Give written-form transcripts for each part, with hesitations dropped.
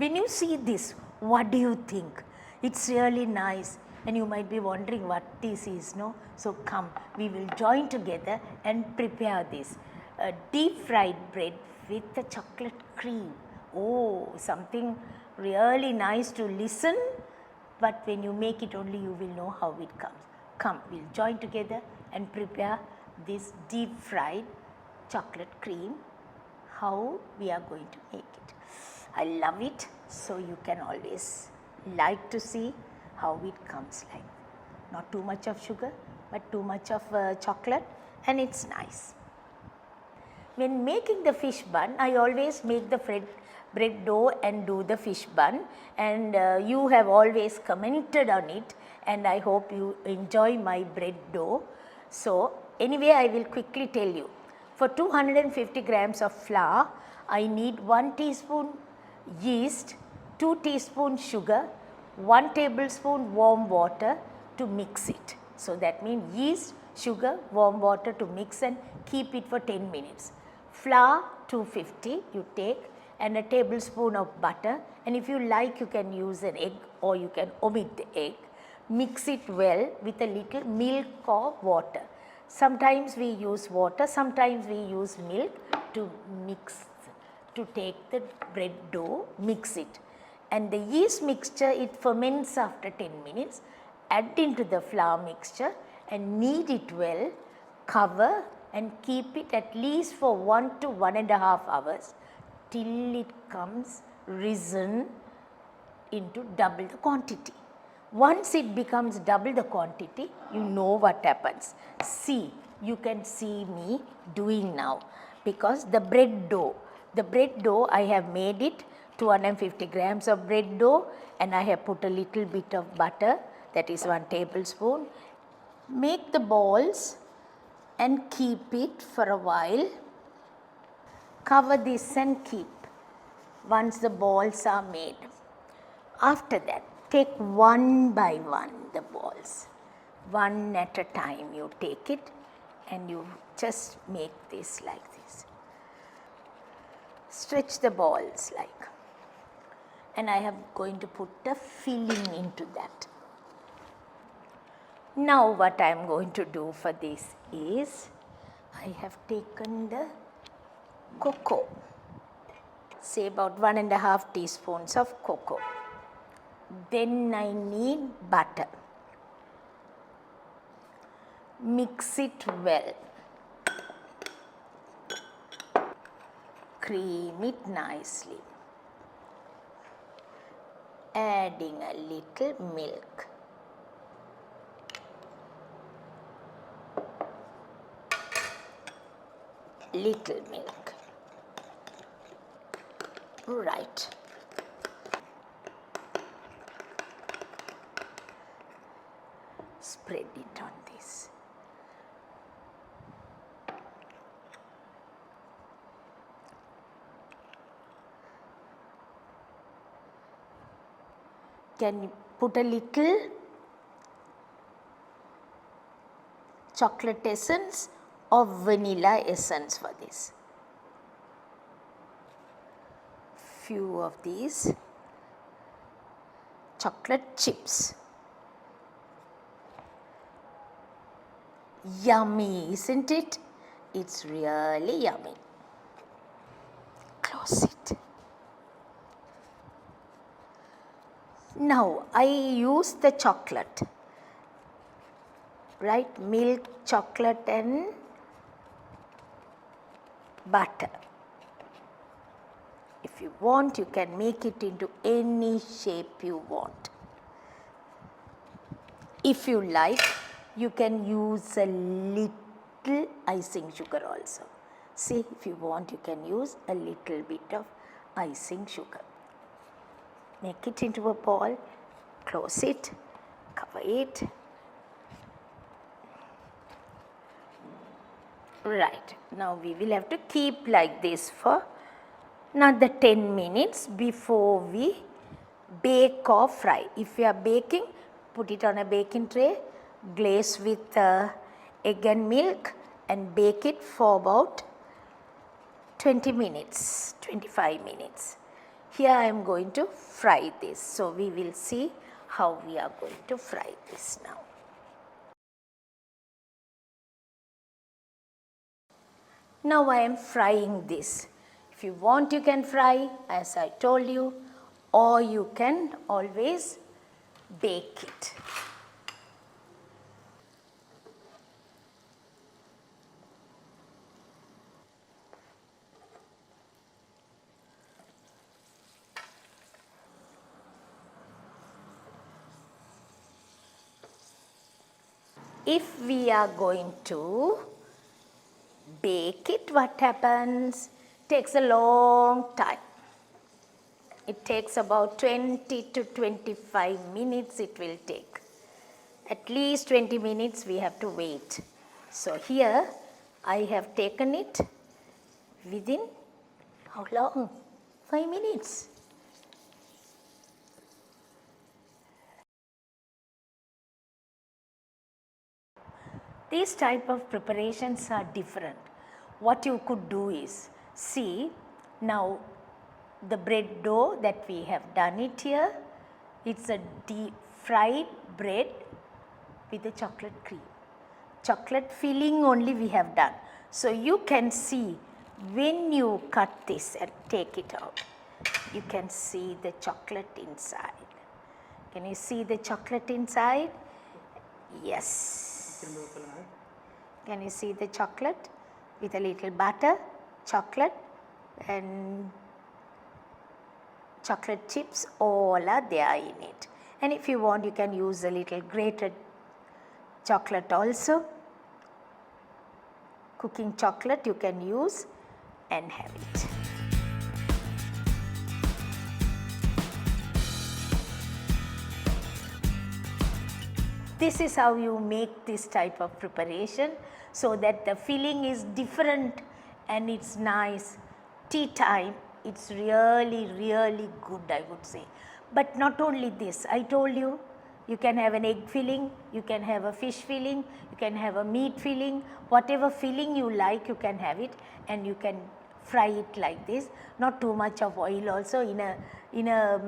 When you see this, what do you think? It's really nice, and you might be wondering what this is, no? So come, we will join together and prepare this. Deep fried bread with the chocolate cream. Oh, something really nice to listen, but when you make it only you will know how it comes. Come, we'll join together and prepare this deep fried chocolate cream, how we are going to make it. I love it, so you can always like to see how it comes like. Not too much of sugar, but too much of chocolate, and it's nice. When making the fish bun, I always make the bread dough and do the fish bun, and you have always commented on it, and I hope you enjoy my bread dough. So anyway, I will quickly tell you. For 250 grams of flour, I need 1 teaspoon yeast, 2 teaspoons sugar, 1 tablespoon warm water to mix it. So that means yeast, sugar, warm water to mix and keep it for 10 minutes. Flour 250 you take, and a tablespoon of butter, and if you like you can use an egg or you can omit the egg. Mix it well with a little milk or water. Sometimes we use water, sometimes we use milk to mix, to take the bread dough, mix it. And the yeast mixture, it ferments after 10 minutes. Add into the flour mixture and knead it well, cover and keep it at least for 1 to 1.5 hours till it comes risen into double the quantity. Once it becomes double the quantity, you know what happens. See, you can see me doing now, because the bread dough I have made it 250 grams of bread dough, and I have put a little bit of butter, that is 1 tablespoon. Make the balls and keep it for a while. Cover this and keep once the balls are made. After that, take one by one the balls, one at a time you take it, and you just make this like this. Stretch the balls like, and I am going to put the filling into that. Now what I am going to do for this is, I have taken the cocoa, say about 1.5 teaspoons of cocoa. Then I need butter. Mix it well. Cream it nicely. Adding a little milk. Little milk. Right. Spread it on this. Can you put a little chocolate essence or vanilla essence for this? Few of these chocolate chips. Yummy, isn't it? It's really yummy. Close it. Now I use the chocolate, right? Milk, chocolate and butter. If you want, you can make it into any shape you want. If you like, you can use a little icing sugar also. See, if you want, you can use a little bit of icing sugar. Make it into a ball, close it, cover it. Right, now we will have to keep like this for another 10 minutes before we bake or fry. If you are baking, put it on a baking tray, glaze with egg and milk, and bake it for about 20 minutes, 25 minutes. Here I am going to fry this. So we will see how we are going to fry this now. Now I am frying this. If you want, you can fry as I told you, or you can always bake it. If we are going to bake it, what happens? Takes a long time. It takes about 20 to 25 minutes it will take. At least 20 minutes we have to wait. So here I have taken it within how long? 5 minutes. These type of preparations are different. What you could do is, see now the bread dough that we have done it here, it's a deep fried bread with a chocolate cream. Chocolate filling only we have done. So you can see when you cut this and take it out, you can see the chocolate inside. Can you see the chocolate inside? Yes. Can you see the chocolate with a little butter, chocolate and chocolate chips, all are there in it. And if you want, you can use a little grated chocolate also. Cooking chocolate you can use and have it. This is how you make this type of preparation, so that the filling is different and it's nice. Tea time, it's really good, I would say. But not only this, I told you, you can have an egg filling, you can have a fish filling, you can have a meat filling, whatever filling you like you can have it, and you can fry it like this. Not too much of oil also, in a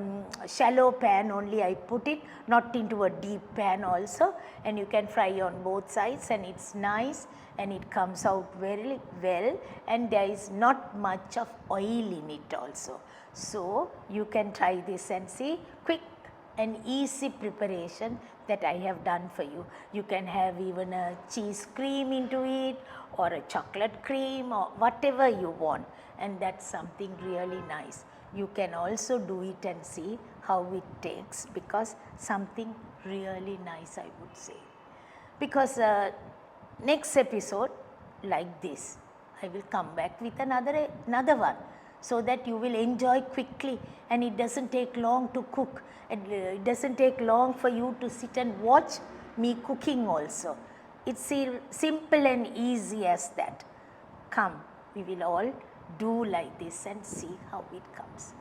shallow pan only I put it, not into a deep pan also, and you can fry on both sides and it's nice and it comes out very well, and there is not much of oil in it also. So you can try this and see, quick and easy preparation that I have done for you. You can have even a cheese cream into it or a chocolate cream or whatever you want, and that's something really nice. You can also do it and see how it takes, because something really nice, I would say. Because next episode like this, I will come back with another one, so that you will enjoy quickly, and it doesn't take long to cook, and it doesn't take long for you to sit and watch me cooking also. It's simple and easy as that. Come, we will all do like this and see how it comes.